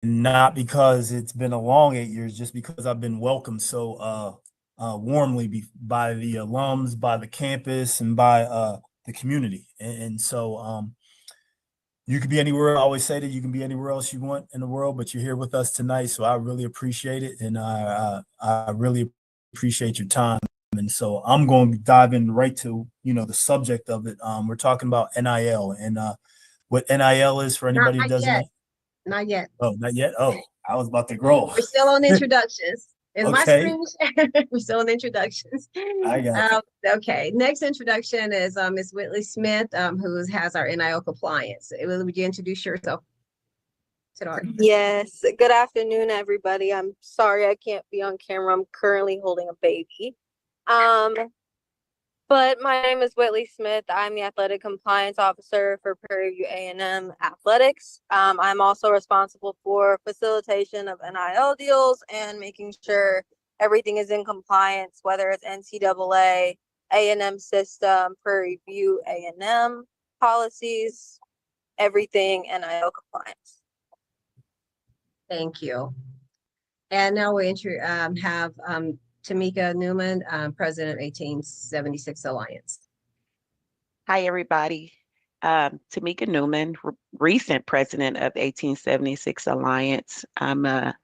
not because it's been a long 8 years, just because I've been welcomed so warmly by the alums, by the campus, and by the community. And so you could be anywhere. I always say that you can be anywhere else you want in the world, but you're here with us tonight, so I really appreciate it, and I really appreciate your time. And so I'm going to dive in right to the subject of it. We're talking about NIL, and what NIL is for anybody who doesn't know. Not yet. Oh, not yet. Oh, I was about to grow. We're still on introductions. Is my Okay. screen? We're still on introductions. I got Okay. Next introduction is Ms. Whitley Smith, who has our NIL compliance. Would you introduce yourself to the audience? Yes. Good afternoon, everybody. I'm sorry I can't be on camera. I'm currently holding a baby. But my name is Whitley Smith. I'm the athletic compliance officer for Prairie View A&M Athletics. I'm also responsible for facilitation of NIL deals and making sure everything is in compliance, whether it's NCAA, A&M system, Prairie View A&M policies, everything NIL compliance. Thank you. And now we have Tamika Newman, president of 1876 Alliance. Hi, everybody. Tamika Newman, recent president of 1876 Alliance. I'm a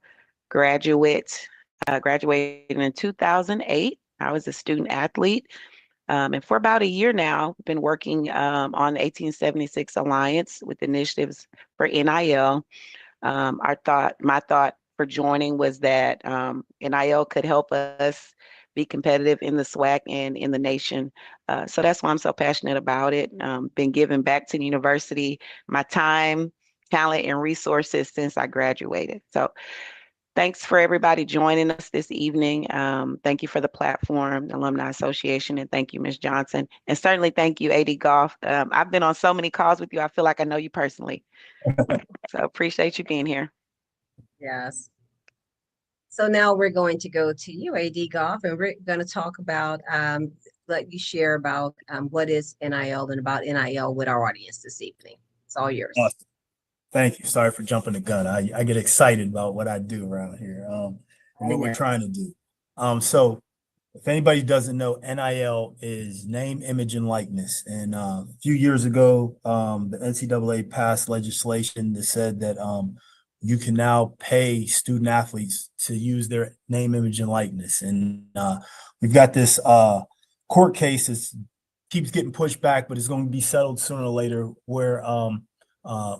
graduate, graduated in 2008. I was a student athlete. And for about a year now, I've been working on 1876 Alliance with initiatives for NIL. My thought for joining was that NIL could help us be competitive in the SWAC and in the nation. So that's why I'm so passionate about it. Been giving back to the university my time, talent, and resources since I graduated. So thanks for everybody joining us this evening. Thank you for the platform, the Alumni Association, and thank you, Ms. Johnson. And certainly thank you, AD Goff. I've been on so many calls with you, I feel like I know you personally. So appreciate you being here. Yes. So now we're going to go to you, AD Goff, and we're going to talk about, let you share about what is NIL and about NIL with our audience this evening. It's all yours. Awesome. Thank you. Sorry for jumping the gun. I get excited about what I do around here and what we're trying to do. So if anybody doesn't know, NIL is name, image, and likeness. And a few years ago, the NCAA passed legislation that said that you can now pay student athletes to use their name, image, and likeness. And we've got this court case that keeps getting pushed back, but it's going to be settled sooner or later, where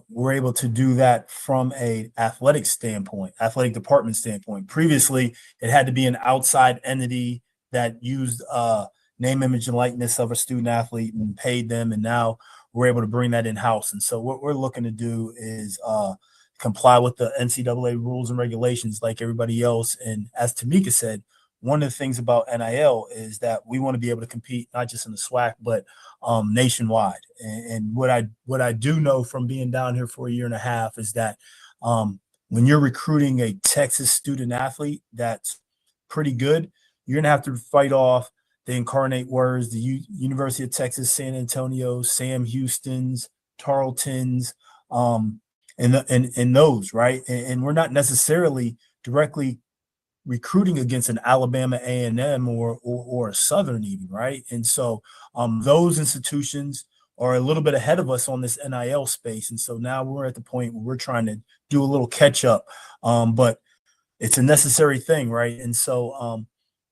we're able to do that from a athletic department standpoint. Previously, it had to be an outside entity that used name, image, and likeness of a student athlete and paid them. And now we're able to bring that in-house. And so what we're looking to do is comply with the NCAA rules and regulations like everybody else. And as Tamika said, one of the things about NIL is that we want to be able to compete not just in the SWAC, but nationwide. And what I do know from being down here for a year and a half is that when you're recruiting a Texas student athlete that's pretty good, you're gonna have to fight off the incarnate words, the University of Texas, San Antonio, Sam Houston's, Tarleton's, and those, right? And we're not necessarily directly recruiting against an Alabama A&M or a Southern even, right? And so those institutions are a little bit ahead of us on this NIL space. And so now we're at the point where we're trying to do a little catch up, but it's a necessary thing, right? And so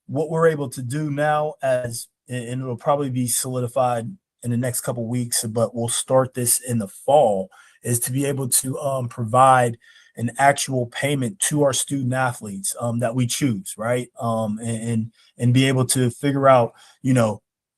what we're able to do now, and it'll probably be solidified in the next couple of weeks, but we'll start this in the fall, is to be able to provide an actual payment to our student athletes that we choose, right? And be able to figure out,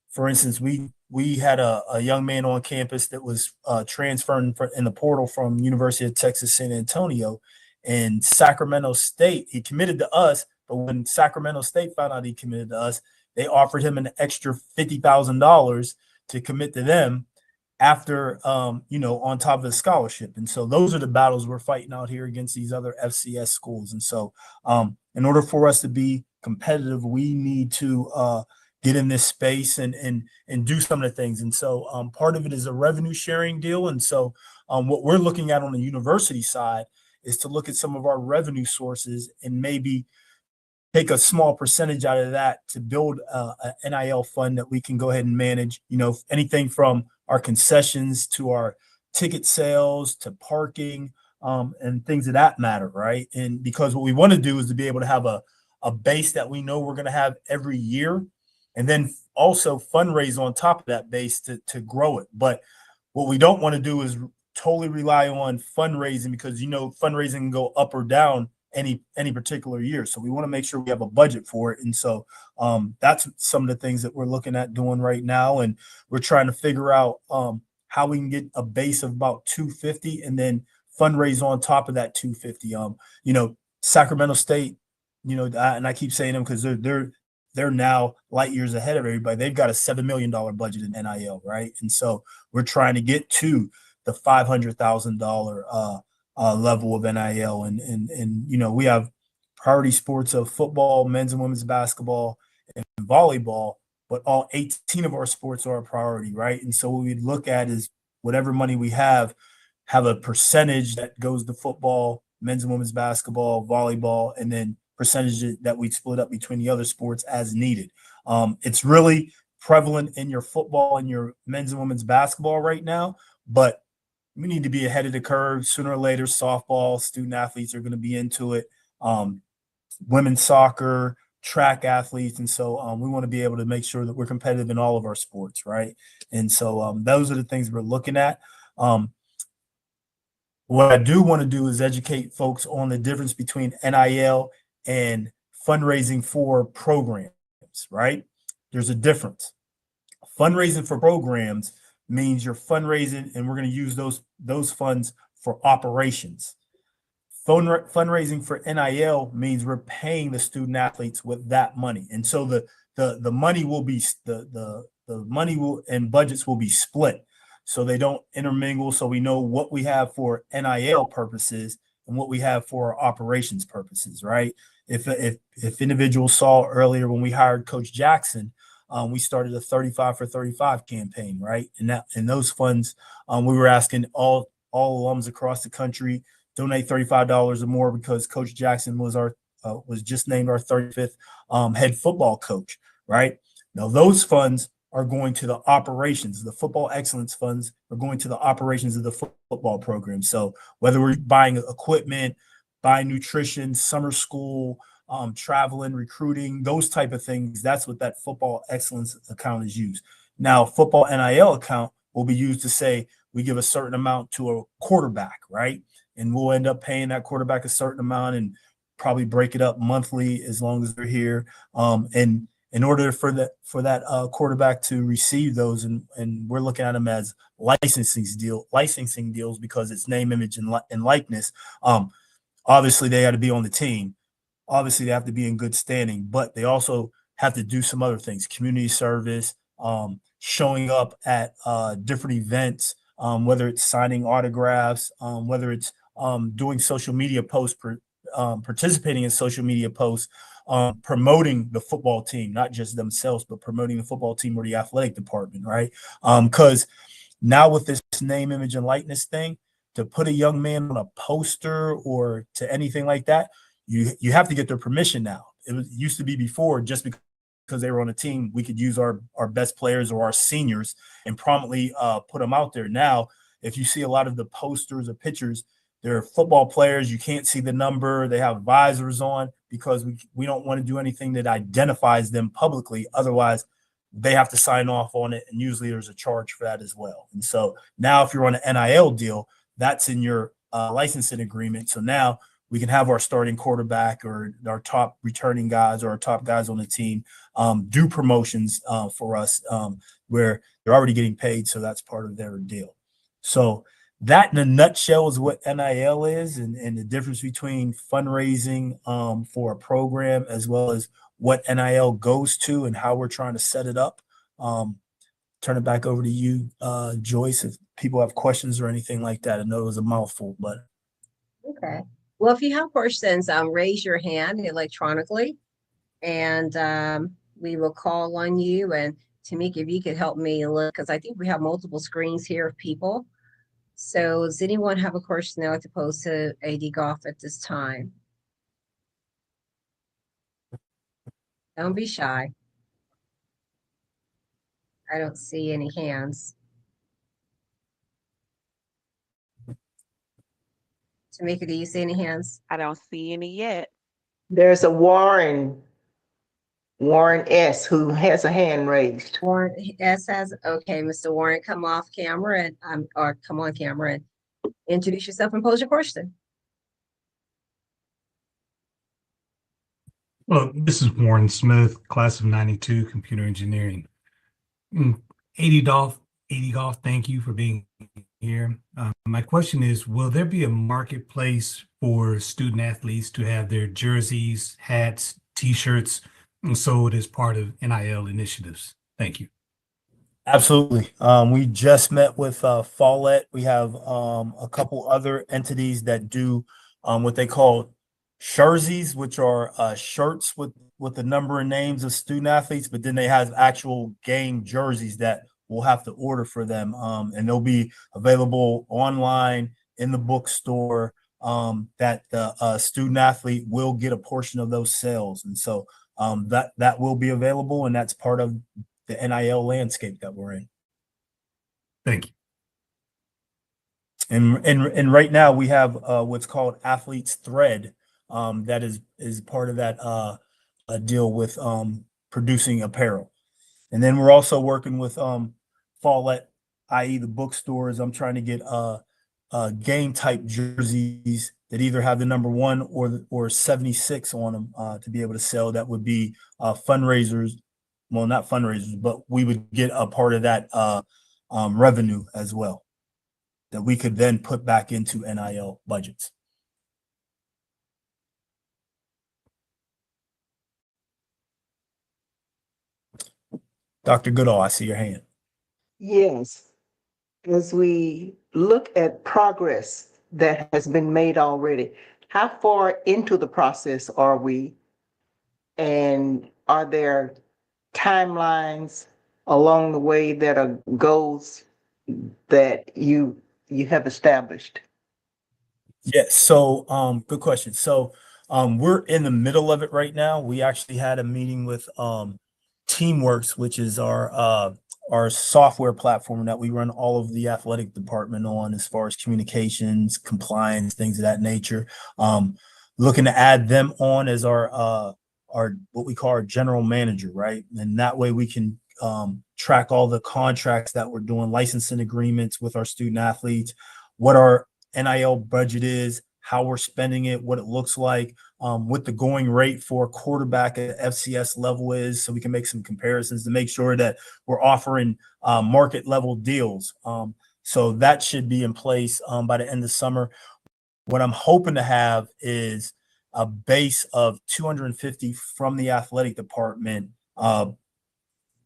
for instance, we had a young man on campus that was transferring in the portal from University of Texas, San Antonio, and Sacramento State. He committed to us, but when Sacramento State found out he committed to us, they offered him an extra $50,000 to commit to them after, on top of the scholarship. And so those are the battles we're fighting out here against these other FCS schools. And so in order for us to be competitive, we need to get in this space and do some of the things. And so part of it is a revenue sharing deal. And so what we're looking at on the university side is to look at some of our revenue sources and maybe take a small percentage out of that to build a NIL fund that we can go ahead and manage, anything from our concessions to our ticket sales to parking, and things of that matter, right? And because what we want to do is to be able to have a base that we know we're going to have every year, and then also fundraise on top of that base to grow it. But what we don't want to do is totally rely on fundraising, because fundraising can go up or down any particular year. So we want to make sure we have a budget for it. And so that's some of the things that we're looking at doing right now. And we're trying to figure out how we can get a base of about 250 and then fundraise on top of that 250. Sacramento State, and I keep saying them because they're now light years ahead of everybody. They've got a $7 million budget in NIL, right? And so we're trying to get to the $500,000 level of NIL, and we have priority sports of football, men's and women's basketball, and volleyball, but all 18 of our sports are a priority, right? And so what we'd look at is whatever money we have a percentage that goes to football, men's and women's basketball, volleyball, and then percentage that we'd split up between the other sports as needed. It's really prevalent in your football and your men's and women's basketball right now, but we need to be ahead of the curve. Sooner or later, softball, student athletes are going to be into it. Women's soccer, track athletes. And so we want to be able to make sure that we're competitive in all of our sports, right? And so those are the things we're looking at. What I do want to do is educate folks on the difference between NIL and fundraising for programs, right? There's a difference. Fundraising for programs means you're fundraising, and we're going to use those funds for operations. Fundraising for NIL means we're paying the student athletes with that money, and so the money will be the money will and budgets will be split, so they don't intermingle. So we know what we have for NIL purposes and what we have for our operations purposes, right? If individuals saw earlier when we hired Coach Jackson, we started a 35 for 35 campaign, right? And those funds, we were asking all alums across the country donate $35 or more, because Coach Jackson was just named our 35th head football coach, right? Now those funds are going to the operations. The football excellence funds are going to the operations of the football program. So whether we're buying equipment, buying nutrition, summer school, traveling, recruiting, those type of things, that's what that football excellence account is used. Now, football NIL account will be used to say we give a certain amount to a quarterback, right? And we'll end up paying that quarterback a certain amount and probably break it up monthly as long as they're here. And in order for that quarterback to receive those, and we're looking at them as licensing deals because it's name, image, and likeness. Obviously, they got to be on the team. Obviously, they have to be in good standing, but they also have to do some other things: community service, showing up at different events, whether it's signing autographs, whether it's doing social media posts, participating in social media posts, promoting the football team, not just themselves, but promoting the football team or the athletic department, right? Because now with this name, image, and likeness thing, to put a young man on a poster or to anything like that, you have to get their permission now. It used to be before, just because they were on a team, we could use our best players or our seniors and promptly put them out there. Now, if you see a lot of the posters or pictures, they're football players. You can't see the number. They have visors on because we don't want to do anything that identifies them publicly. Otherwise, they have to sign off on it, and usually there's a charge for that as well. And so now if you're on an NIL deal, that's in your licensing agreement. So now we can have our starting quarterback or our top returning guys or our top guys on the team do promotions for us where they're already getting paid. So that's part of their deal. So that in a nutshell is what NIL is, and the difference between fundraising for a program as well as what NIL goes to and how we're trying to set it up. Turn it back over to you, Joyce, if people have questions or anything like that. I know it was a mouthful, but. Okay. Well, if you have questions, raise your hand electronically, and we will call on you. And Tamika, if you could help me look, because I think we have multiple screens here of people. So does anyone have a question they'd like to pose to AD Goff at this time? Don't be shy. I don't see any hands. Tamika, do you see any hands? I don't see any yet. There's a Warren S., who has a hand raised. Warren S has, okay, Mr. Warren, come off camera and, or come on camera and introduce yourself and pose your question. Well, this is Warren Smith, class of 92, computer engineering. 80 Golf, thank you for being here. My question is, will there be a marketplace for student athletes to have their jerseys, hats, t-shirts sold as part of NIL initiatives? Thank you. Absolutely. We just met with Follett. We have a couple other entities that do what they call jerseys, which are shirts with the number and names of student athletes, but then they have actual game jerseys that we'll have to order for them, and they'll be available online in the bookstore, that the student athlete will get a portion of those sales. And so that will be available, and that's part of the NIL landscape that we're in. Thank you. And right now we have what's called Athletes Thread, that is part of that a deal with producing apparel. And then we're also working with Follett, i.e. the bookstores. I'm trying to get game type jerseys that either have the number 1 or 76 on them to be able to sell. That would be fundraisers. Well, not fundraisers, but we would get a part of that revenue as well, that we could then put back into NIL budgets. Dr. Goodall, I see your hand. Yes. As we look at progress that has been made already, how far into the process are we? And are there timelines along the way that are goals that you have established? Yes. So, good question. So, we're in the middle of it right now. We actually had a meeting with Teamworks, which is our software platform that we run all of the athletic department on, as far as communications, compliance, things of that nature. Looking to add them on as our what we call our general manager, right? And that way we can track all the contracts that we're doing, licensing agreements with our student athletes, what our NIL budget is, how we're spending it, what it looks like, what the going rate for a quarterback at FCS level is, so we can make some comparisons to make sure that we're offering market level deals. So that should be in place by the end of summer. What I'm hoping to have is a base of 250 from the athletic department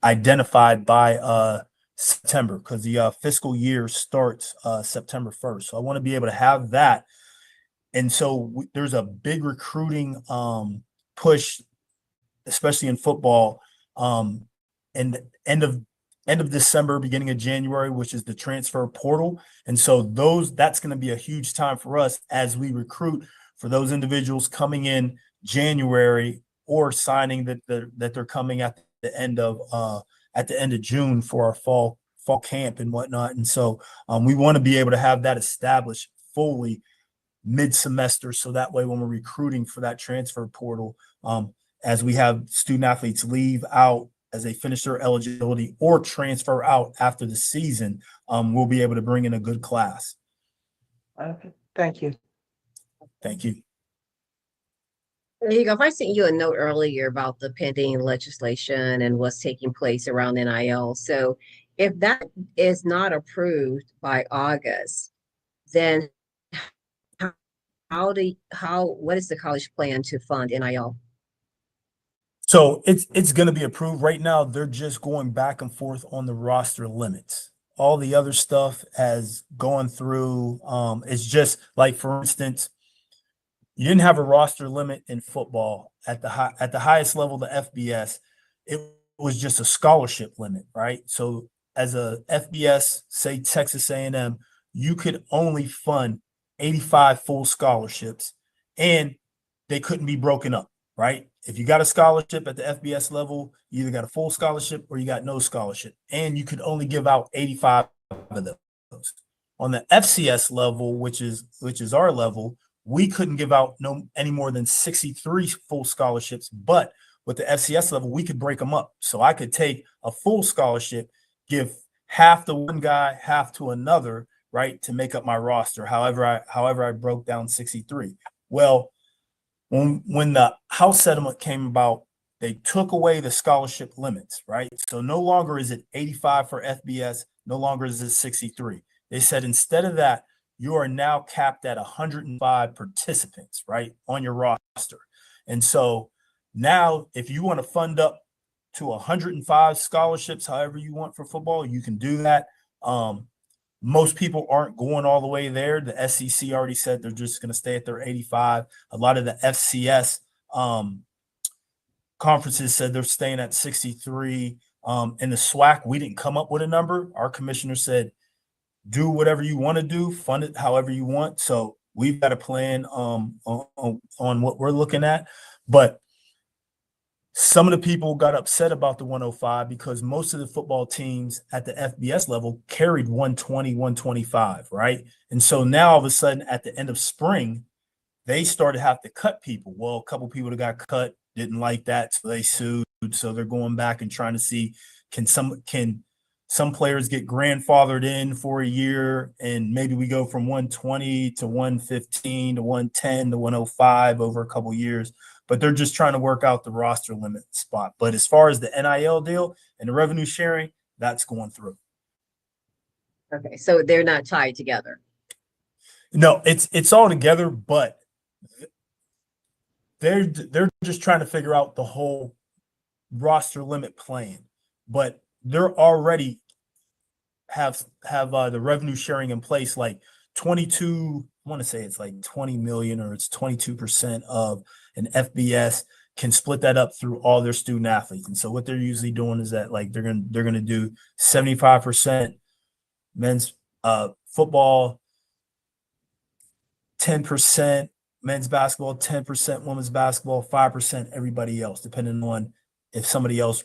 identified by September, because the fiscal year starts September 1st. So I want to be able to have that. And so there's a big recruiting push, especially in football, and end of December, beginning of January, which is the transfer portal. And so that's going to be a huge time for us as we recruit for those individuals coming in January or signing that they're coming at the end of June for our fall camp and whatnot. And so we want to be able to have that established fully mid-semester, so that way when we're recruiting for that transfer portal, as we have student athletes leave out as they finish their eligibility or transfer out after the season, we'll be able to bring in a good class. Okay, thank you. Thank you. There you go. If I sent you a note earlier about the pending legislation and what's taking place around NIL. So if that is not approved by August, then what is the college plan to fund NIL? So it's going to be approved. Right now, they're just going back and forth on the roster limits. All the other stuff has gone through. It's just like, for instance, you didn't have a roster limit in football at the highest level, the FBS. It was just a scholarship limit, right? So as a FBS, say Texas A&M, you could only fund 85 full scholarships, and they couldn't be broken up, right? If you got a scholarship at the FBS level, you either got a full scholarship or you got no scholarship, and you could only give out 85 of those. On the FCS level, which is our level, we couldn't give out any more than 63 full scholarships, but with the FCS level, we could break them up. So I could take a full scholarship, give half to one guy, half to another, right, to make up my roster. However I broke down 63. Well, when the House settlement came about, they took away the scholarship limits, right? So no longer is it 85 for FBS, no longer is it 63. They said instead of that, you are now capped at 105 participants, right, on your roster. And so now if you want to fund up to 105 scholarships, however you want for football, you can do that. Most people aren't going all the way there. The SEC already said they're just going to stay at their 85. A lot of the FCS conferences said they're staying at 63. In the SWAC, we didn't come up with a number. Our commissioner said, do whatever you want to do, fund it however you want. So we've got a plan on what we're looking at. But some of the people got upset about the 105 because most of the football teams at the FBS level carried 120, 125, right? And so now all of a sudden at the end of spring, they started to have to cut people. Well, a couple people that got cut didn't like that, so they sued. So they're going back and trying to see can some players get grandfathered in for a year, and maybe we go from 120 to 115 to 110 to 105 over a couple years. But they're just trying to work out the roster limit spot. But as far as the NIL deal and the revenue sharing, that's going through. Okay, so they're not tied together. No, it's all together, but they're just trying to figure out the whole roster limit plan. But they're already have the revenue sharing in place, like 22. I want to say it's like 20 million, or it's 22% of an FBS can split that up through all their student athletes. And so what they're usually doing is that like they're gonna do 75% men's football, 10% men's basketball, 10% women's basketball, 5% everybody else, depending on if somebody else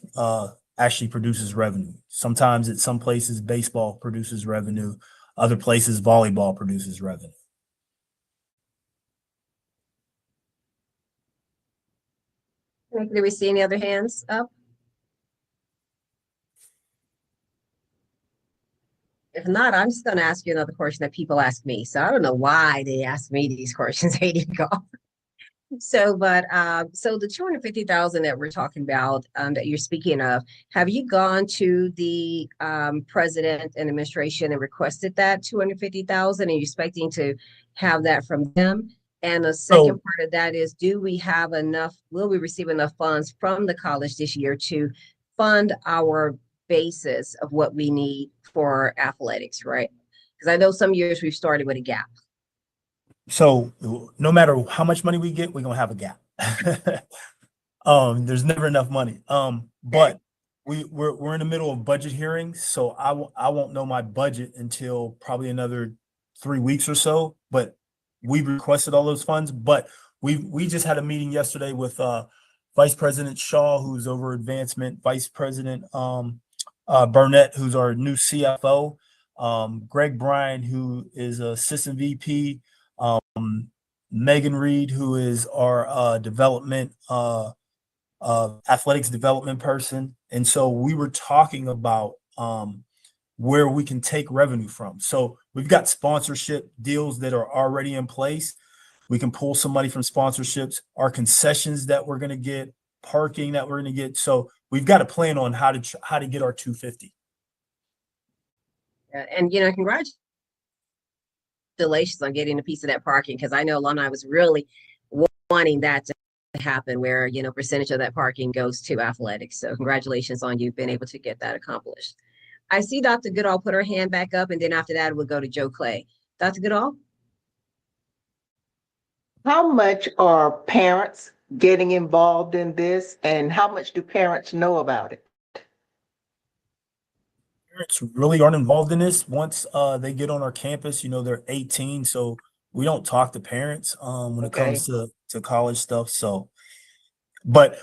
actually produces revenue. Sometimes at some places baseball produces revenue, other places volleyball produces revenue. Do we see any other hands up? If not, I'm just going to ask you another question that people ask me. So I don't know why they ask me these questions. They didn't go. So the 250,000 that we're talking about, that you're speaking of, have you gone to the president and administration and requested that 250,000? Are you expecting to have that from them? And the second part of that is, will we receive enough funds from the college this year to fund our basis of what we need for athletics, right? Because I know some years we've started with a gap. So no matter how much money we get, we're gonna have a gap. There's never enough money. But we're in the middle of budget hearings, so I won't know my budget until probably another 3 weeks or so. But we requested all those funds. But we just had a meeting yesterday with Vice President Shaw, who's over advancement, Vice President Burnett, who's our new CFO, Greg Bryan, who is Assistant VP, Megan Reed, who is our athletics development person. And so we were talking about where we can take revenue from. So we've got sponsorship deals that are already in place. We can pull some money from sponsorships, our concessions that we're going to get, parking that we're going to get. So we've got a plan on how to get our 250. And congratulations on getting a piece of that parking, because I know alumni was really wanting that to happen, where percentage of that parking goes to athletics. So congratulations on you being able to get that accomplished. I see Dr. Goodall put her hand back up, and then after that we'll go to Joe Clay. Dr. Goodall? How much are parents getting involved in this, and how much do parents know about it? parents really aren't involved in this. Once they get on our campus, they're 18, so we don't talk to parents when it Okay. comes to college stuff. So, but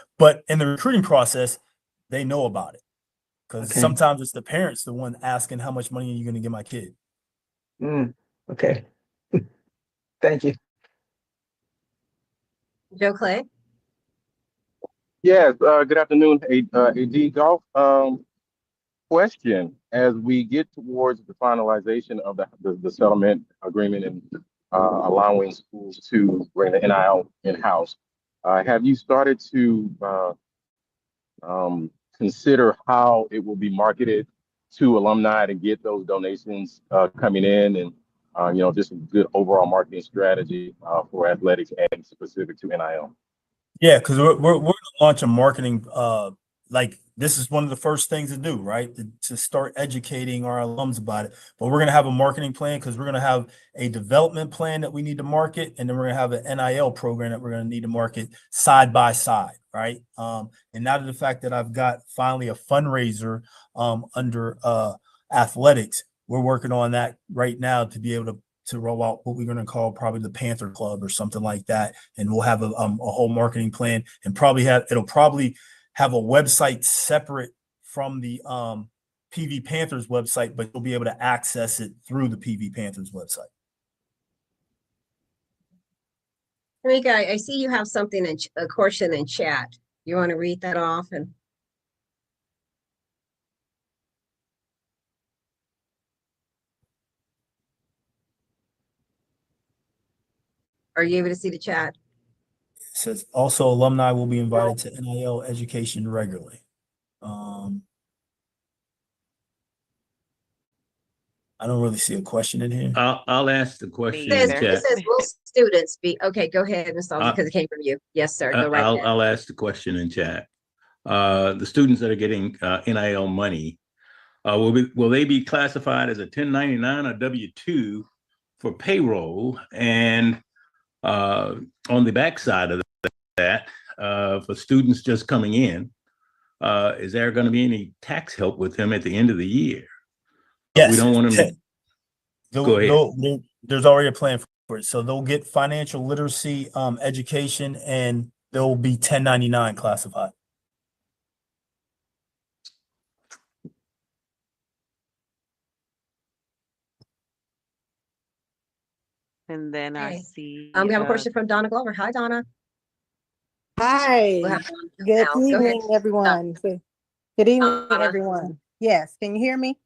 in the recruiting process, they know about it because Okay. sometimes it's the parents the one asking how much money are you going to give my kid. Okay. Thank you. Joe Clay? Yes, good afternoon, AD Golf. Question, as we get towards the finalization of the settlement agreement and allowing schools to bring the NIL in-house, have you started to consider how it will be marketed to alumni to get those donations coming in and just a good overall marketing strategy for athletics and specific to NIL? Yeah, because we're going to launch a marketing. Like this is one of the first things to do, right? To start educating our alums about it. But we're going to have a marketing plan because we're going to have a development plan that we need to market, and then we're going to have an NIL program that we're going to need to market side by side, right? And now to the fact that I've got finally a fundraiser under athletics, we're working on that right now to be able to roll out what we're going to call probably the Panther Club or something like that, and we'll have a whole marketing plan, and it'll probably have a website separate from the PV Panthers website, but you'll be able to access it through the PV Panthers website. Tamika, I see you have something a question in chat. You want to read that off? And are you able to see the chat? It says also alumni will be invited to NIL education regularly. I don't really see a question in here. I'll ask the question It in says, chat. it says, will students be, okay, go ahead, Ms. Dawson, because it came from you. Yes, sir, go right ahead. I'll ask the question in chat. The students that are getting NIL money, will they be classified as a 1099 or W-2 for payroll? And on the backside of that, for students just coming in, is there going to be any tax help with them at the end of the year? Yes. We don't want them to go ahead. There's already a plan for it. So they'll get financial literacy education, and they'll be 1099 classified. And then I Okay. see. We have a question from Donna Glover. Hi, Donna. Hi, We'll have good now. Go ahead. evening, everyone. Good evening, Donna. everyone. Yes, can you hear me?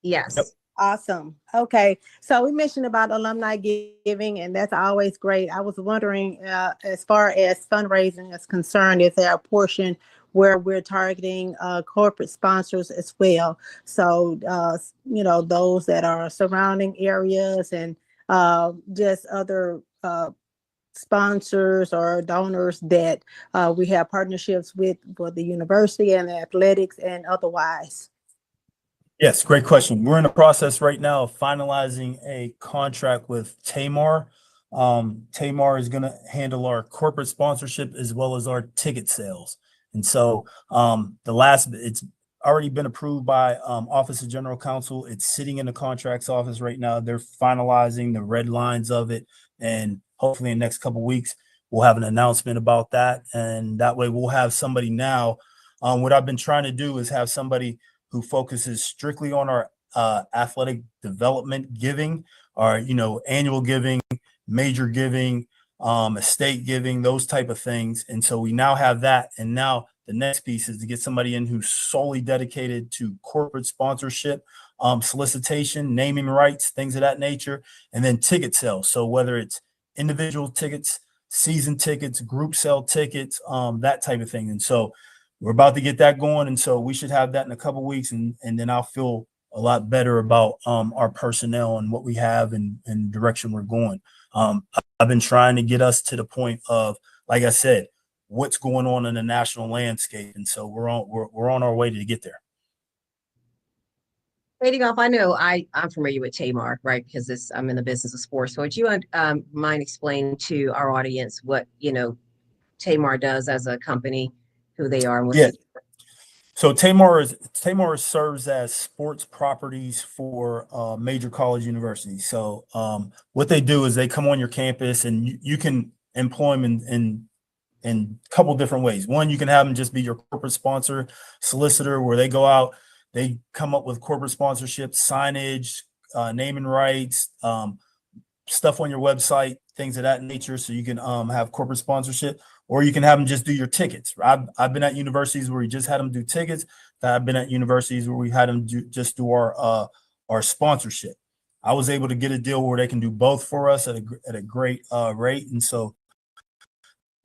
Yes. Yep. Awesome. Okay, so we mentioned about alumni giving, and that's always great. I was wondering, as far as fundraising is concerned, is there a portion where we're targeting corporate sponsors as well? So, those that are surrounding areas and just other sponsors or donors that we have partnerships with for the university and the athletics and otherwise. Yes, great question. We're in the process right now of finalizing a contract with Tamar. Tamar is going to handle our corporate sponsorship as well as our ticket sales. And so it's already been approved by Office of General Counsel. It's sitting in the contracts office right now. They're finalizing the red lines of it. And hopefully in the next couple of weeks, we'll have an announcement about that. And that way we'll have somebody now. What I've been trying to do is have somebody who focuses strictly on our athletic development giving, our annual giving, major giving, estate giving, those type of things. And so we now have that. And now the next piece is to get somebody in who's solely dedicated to corporate sponsorship, solicitation, naming rights, things of that nature, and then ticket sales. So whether it's individual tickets, season tickets, group sale tickets, that type of thing. And so we're about to get that going. And so we should have that in a couple of weeks. And then I'll feel a lot better about our personnel and what we have and direction we're going. I've been trying to get us to the point of, like I said, what's going on in the national landscape. And so we're on our way to get there. Lady Goff, I know I'm familiar with Tamar, right? Because I'm in the business of sports. So would you mind explaining to our audience what, Tamar does as a company, who they are and what Yeah. they do? So Tamar serves as sports properties for major college universities. So what they do is they come on your campus and you can employ them in a couple different ways. One, you can have them just be your corporate sponsor, solicitor, where they go out, they come up with corporate sponsorship, signage, naming rights, stuff on your website, things of that nature. So you can have corporate sponsorship, or you can have them just do your tickets. I've been at universities where we just had them do tickets. I've been at universities where we had them just do our sponsorship. I was able to get a deal where they can do both for us at a great rate, and so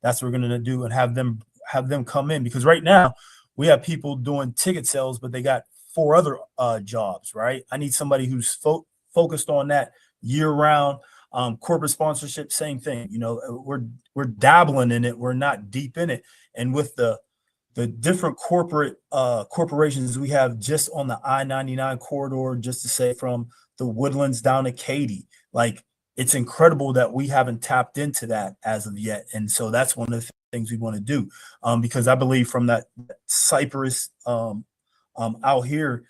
that's what we're going to do, and have them come in, because right now we have people doing ticket sales, but they got 4 other jobs. Right? I need somebody who's focused on that year round. Corporate sponsorship, same thing. You know, we're dabbling in it. We're not deep in it. And with the different corporations we have just on the I-99 corridor, just to say from the Woodlands down to Katy, like, it's incredible that we haven't tapped into that as of yet. And so that's one of the things we want to do, because I believe from that Cypress out here,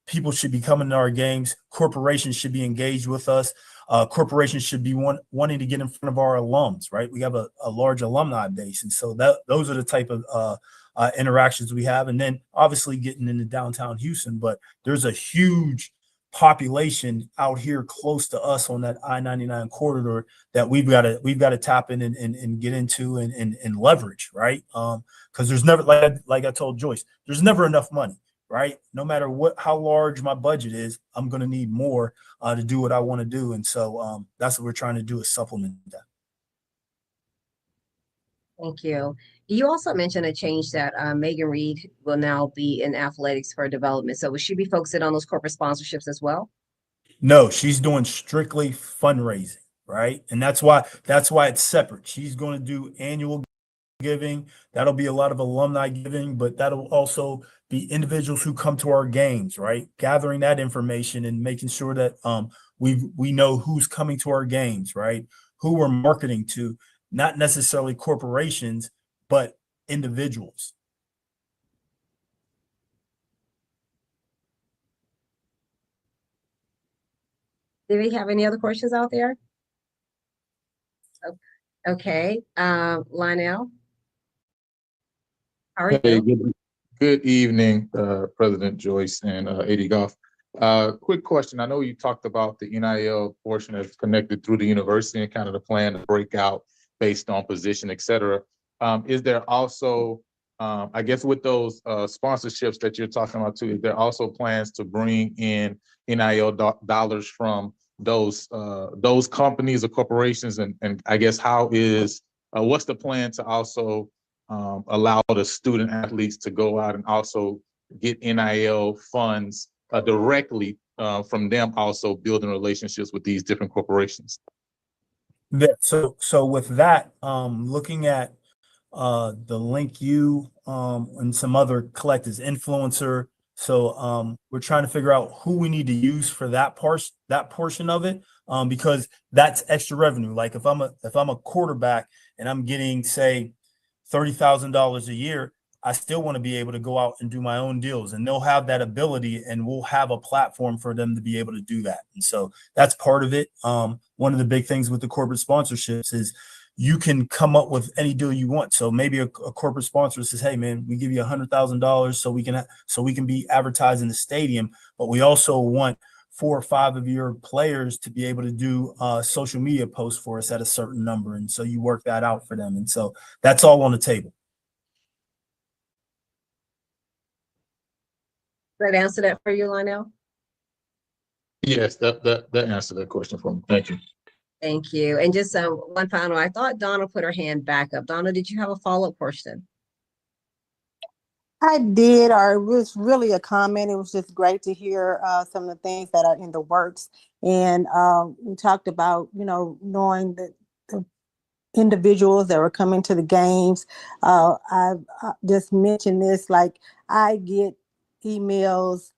people should be coming to our games. Corporations should be engaged with us. Corporations should be wanting to get in front of our alums, right? We have a large alumni base. And so those are the type of interactions we have. And then obviously getting into downtown Houston, but there's a huge population out here close to us on that I-99 corridor that we've got to tap in and get into and leverage, right? Because there's never, like I told Joyce, there's never enough money. Right? No matter how large my budget is, I'm going to need more to do what I want to do. And so that's what we're trying to do, is supplement that. Thank you. You also mentioned a change that Megan Reed will now be in athletics for development. So will she be focusing on those corporate sponsorships as well? No, she's doing strictly fundraising, right? And that's why it's separate. She's going to do annual giving. That'll be a lot of alumni giving, but that'll also be individuals who come to our games, right? Gathering that information and making sure that we know who's coming to our games, right? Who we're marketing to, not necessarily corporations, but individuals. Do we have any other questions out there? Okay, Lionel. How are Hey, you? good evening, President Joyce and AD Goff. Quick question. I know you talked about the NIL portion that's connected through the university and kind of the plan to break out based on position, et cetera. Is there also, I guess with those sponsorships that you're talking about too, is there also plans to bring in NIL dollars from those companies or corporations? And I guess what's the plan to also allow the student athletes to go out and also get NIL funds directly from them, also building relationships with these different corporations? So with that, looking at the Link U and some other collectives, influencer. So we're trying to figure out who we need to use for that portion of it, because that's extra revenue. Like if I'm a quarterback and I'm getting, say, $30,000 a year, I still want to be able to go out and do my own deals, and they'll have that ability, and we'll have a platform for them to be able to do that. And so that's part of it. One of the big things with the corporate sponsorships is you can come up with any deal you want. So maybe a corporate sponsor says, "Hey, man, we give you $100,000 so we can be advertised in the stadium, but we also want 4 or 5 of your players to be able to do social media posts for us at a certain number." And so you work that out for them. And so that's all on the table. Did that answer that for you, Lionel? Yes, that answered that question for me. Thank you. Thank you. And just one final, I thought Donna put her hand back up. Donna, did you have a follow-up question? I did, or it was really a comment. It was just great to hear some of the things that are in the works. And we talked about, knowing the individuals that were coming to the games. I just mentioned this, like I get emails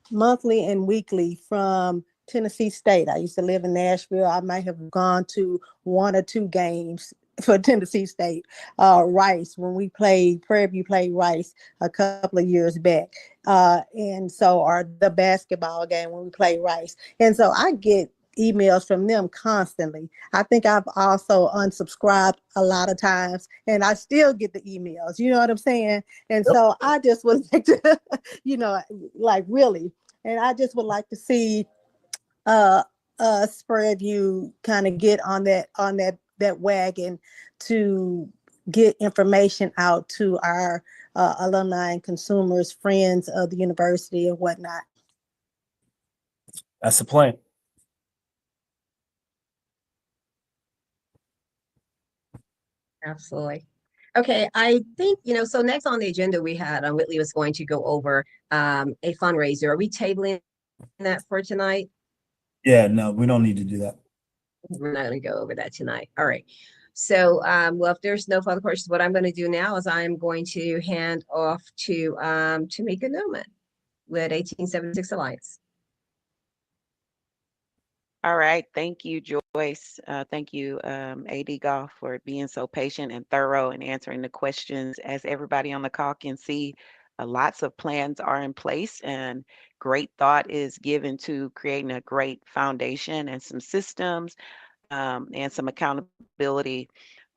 monthly and weekly from Tennessee State. I used to live in Nashville. I might have gone to 1 or 2 games for Tennessee State, Rice, when we played, Prairie View played Rice a couple of years back. And so, or the basketball game when we played Rice. And so I get emails from them constantly. I think I've also unsubscribed a lot of times and I still get the emails, you know what I'm saying? And so I just would like to, like really, and I just would like to see Prairie View kind of get on that wagon to get information out to our alumni and consumers, friends of the university and whatnot. That's the plan. Absolutely. Okay, I think, so next on the agenda we had, Whitley was going to go over a fundraiser. Are we tabling that for tonight? Yeah, no, we don't need to do that. We're not going to go over that tonight. All right. So, well, if there's no further questions, what I'm going to do now is I'm going to hand off to Tamika Newman with 1876 Alliance. All right. Thank you, Joyce. Thank you, AD Goff, for being so patient and thorough and answering the questions. As everybody on the call can see, lots of plans are in place and great thought is given to creating a great foundation and some systems and some accountability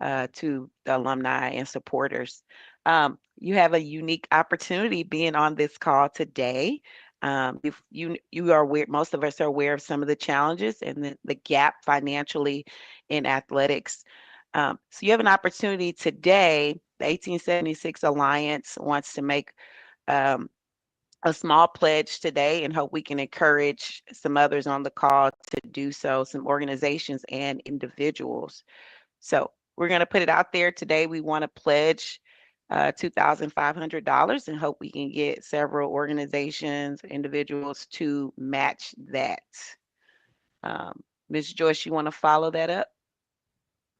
to the alumni and supporters. You have a unique opportunity being on this call today. If you are aware, most of us are aware of some of the challenges and the gap financially in athletics. So you have an opportunity today. The 1876 Alliance wants to make a small pledge today and hope we can encourage some others on the call to do so, some organizations and individuals. So we're going to put it out there today. We want to pledge $2,500 and hope we can get several organizations, individuals to match that. Ms. Joyce, you want to follow that up?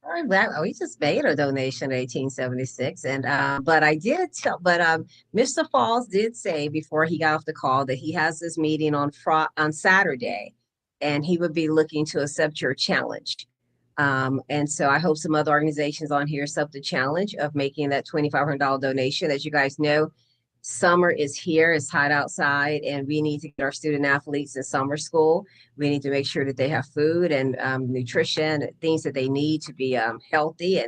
I'm glad we just made a donation in 1876, and but Mr. Falls did say before he got off the call that he has this meeting on Saturday, and he would be looking to accept your challenge. And so I hope some other organizations on here accept the challenge of making that $2,500 donation. As you guys know, summer is here, it's hot outside, and we need to get our student athletes in summer school. We need to make sure that they have food and nutrition, things that they need to be healthy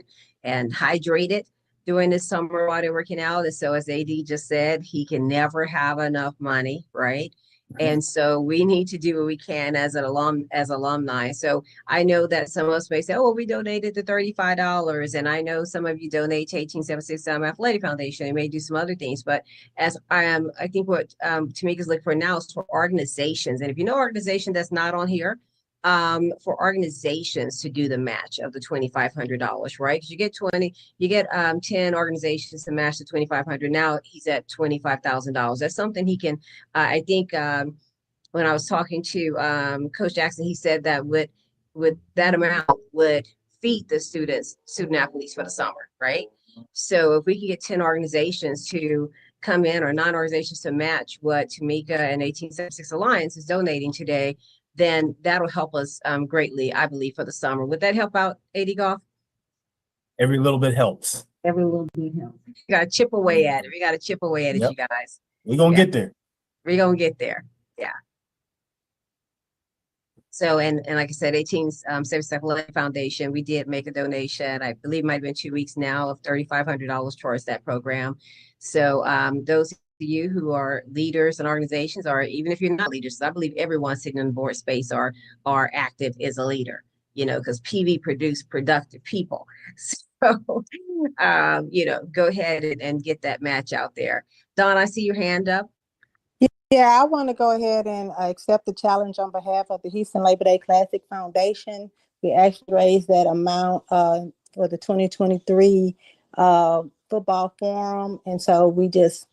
and hydrated during this summer while they're working out. And so as AD just said, he can never have enough money, right? And so we need to do what we can as alumni. So I know that some of us may say, oh, well, we donated the $35. And I know some of you donate to 1876 Athletic Foundation. They may do some other things. But as I think what Tamika's looking for now is for organizations. And if you know organization that's not on here, for organizations to do the match of the $2,500, right? Because you get 10 organizations to match the $2,500. Now he's at $25,000. That's something he can. I think when I was talking to Coach Jackson, he said that with that amount would feed the student athletes for the summer, right? So if we can get 10 organizations to come in or 9 organizations to match what Tamika and 1876 Alliance is donating today, then that'll help us greatly, I believe, for the summer. Would that help out, AD Goff? Every little bit helps. Every little bit helps. We got to chip away at it. We got to chip away at it, you guys. We're going to get there. We're going to get there. Yeah. So, and like I said, 1876 Foundation, we did make a donation. I believe it might have been 2 weeks now of $3,500 towards that program. So those of you who are leaders and organizations, or even if you're not leaders, I believe everyone sitting in the board space are active as a leader, because PV produce productive people. So, go ahead and get that match out there. Dawn, I see your hand up. Yeah, I want to go ahead and accept the challenge on behalf of the Houston Labor Day Classic Foundation. We actually raised that amount for the 2023 football forum. And so we just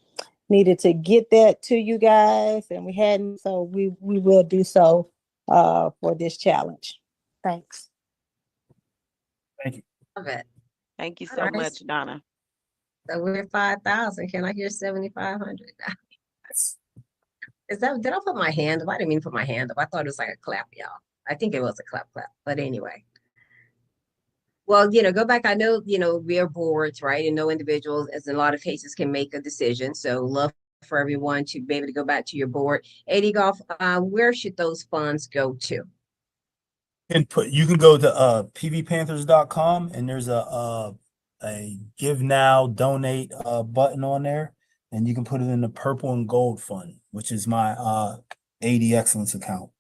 needed to get that to you guys, and we hadn't, so we will do so for this challenge. Thanks. Thank you. Love it. Thank you so much, Donna. So we're at 5,000. Can I hear 7,500? Did I put my hand up? I didn't mean to put my hand up. I thought it was like a clap, y'all. I think it was a clap, but anyway. Well, go back. I know, we are boards, right? And no individuals, as in a lot of cases, can make a decision. So love for everyone to be able to go back to your board. AD Golf, where should those funds go to? And you can go to pvpanthers.com, and there's a give now, donate button on there, and you can put it in the purple and gold fund, which is my AD Excellence account.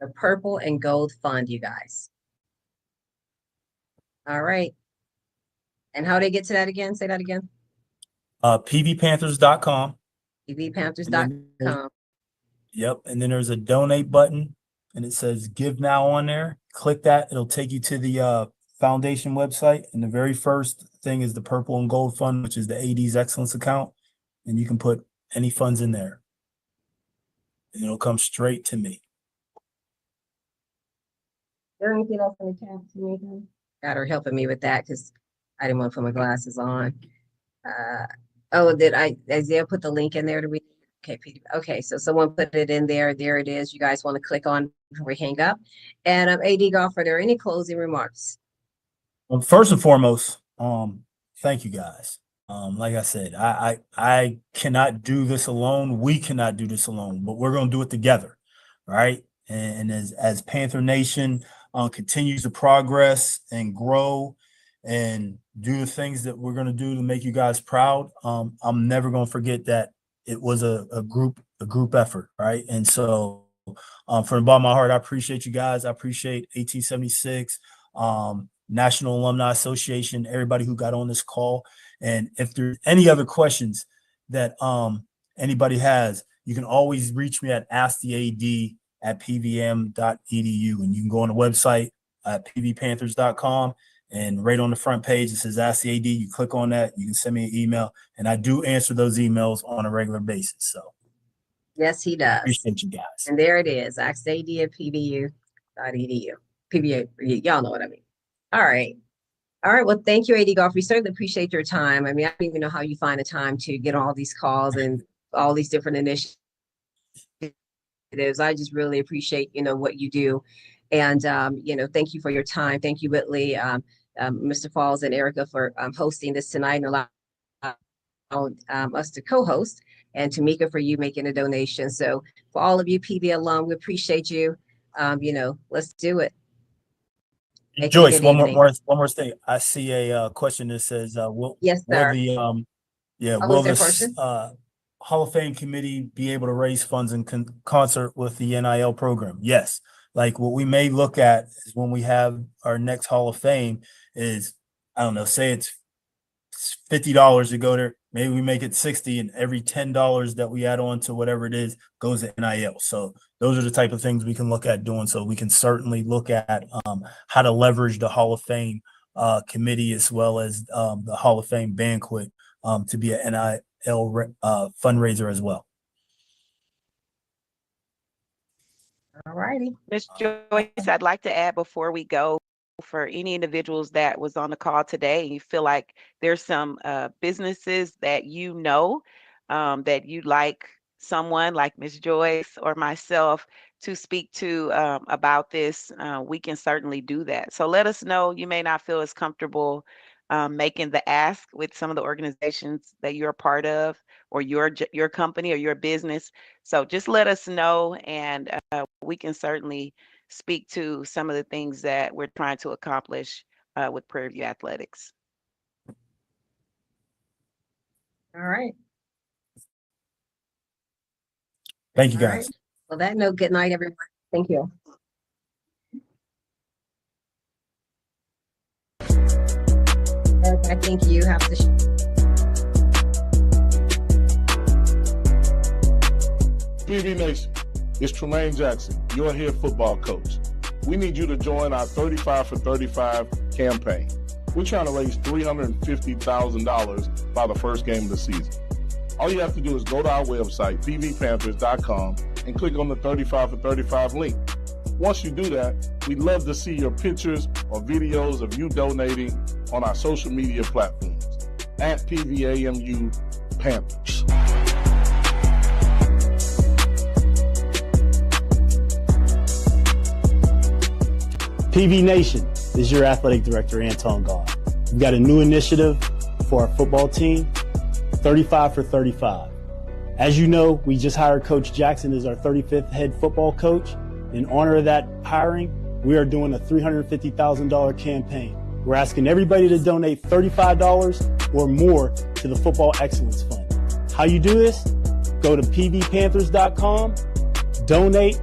The purple and gold fund, you guys. All right. And how do they get to that again? Say that again. pvpanthers.com. pvpanthers.com. Yep. And then there's a donate button, and it says give now on there. Click that. It'll take you to the foundation website. And the very first thing is the purple and gold fund, which is the AD's Excellence account. And you can put any funds in there. And it'll come straight to me. Is there anything else in the chat to me? Got her helping me with that because I didn't want to put my glasses on. Did Isaiah put the link in there to read? Okay, okay, so someone put it in there. There it is. You guys want to click on before we hang up. And AD Golf, are there any closing remarks? Well, first and foremost, thank you guys. Like I said, I cannot do this alone. We cannot do this alone, but we're going to do it together, right? And as Panther Nation continues to progress and grow and do the things that we're going to do to make you guys proud, I'm never going to forget that it was a group effort, right? And so from the bottom of my heart, I appreciate you guys. I appreciate 1876, National Alumni Association, everybody who got on this call. And if there's any other questions that anybody has, you can always reach me at askthead@pvm.edu, and you can go on the website at pvpanthers.com, and right on the front page it says Ask the AD. You click on that, you can send me an email, and I do answer those emails on a regular basis. So yes, he does. Appreciate you guys. And there it is, askthead@pvu.edu. PVA, y'all know what I mean. All right. Well, thank you, AD Golf. We certainly appreciate your time. I mean, I don't even know how you find the time to get all these calls and all these different initiatives. I just really appreciate, what you do. And, thank you for your time. Thank you, Whitley, Mr. Falls and Erica for hosting this tonight and allowing us to co-host, and Tamika for you making a donation. So for all of you PV alum, we appreciate you. Let's do it. Joyce, one more thing. I see a question that says, yes, sir. Will the Hall of Fame committee be able to raise funds in concert with the NIL program? Yes. Like what we may look at is when we have our next Hall of Fame is, I don't know, say it's $50 to go there. Maybe we make it 60, and every $10 that we add on to whatever it is goes to NIL. So those are the type of things we can look at doing. So we can certainly look at how to leverage the Hall of Fame committee as well as the Hall of Fame banquet to be an NIL fundraiser as well. All righty. Ms. Joyce, I'd like to add before we go, for any individuals that was on the call today, and you feel like there's some businesses that that you'd like someone like Ms. Joyce or myself to speak to about this, we can certainly do that. So let us know. You may not feel as comfortable making the ask with some of the organizations that you're a part of, or your company or your business. So just let us know, and we can certainly speak to some of the things that we're trying to accomplish with Prairie View Athletics. All right. Thank you, guys. Right. Well, that note, good night, everyone. Thank you. I think you have to. PV Nation, it's Tremaine Jackson, your head football coach. We need you to join our 35 for 35 campaign. We're trying to raise $350,000 by the first game of the season. All you have to do is go to our website, pvpanthers.com, and click on the 35 for 35 link. Once you do that, we'd love to see your pictures or videos of you donating on our social media platforms at PVAMU Panthers. PV Nation, is your athletic director, Anton Goff. We've got a new initiative for our football team, 35 for 35. As you know, we just hired Coach Jackson as our 35th head football coach. In honor of that hiring, we are doing a $350,000 campaign. We're asking everybody to donate $35 or more to the Football Excellence Fund. How you do this? Go to pvpanthers.com, donate,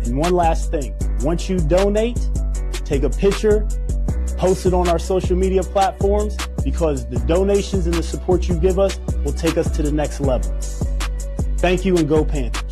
and one last thing. Once you donate, take a picture, post it on our social media platforms, because the donations and the support you give us will take us to the next level. Thank you, and go Panthers.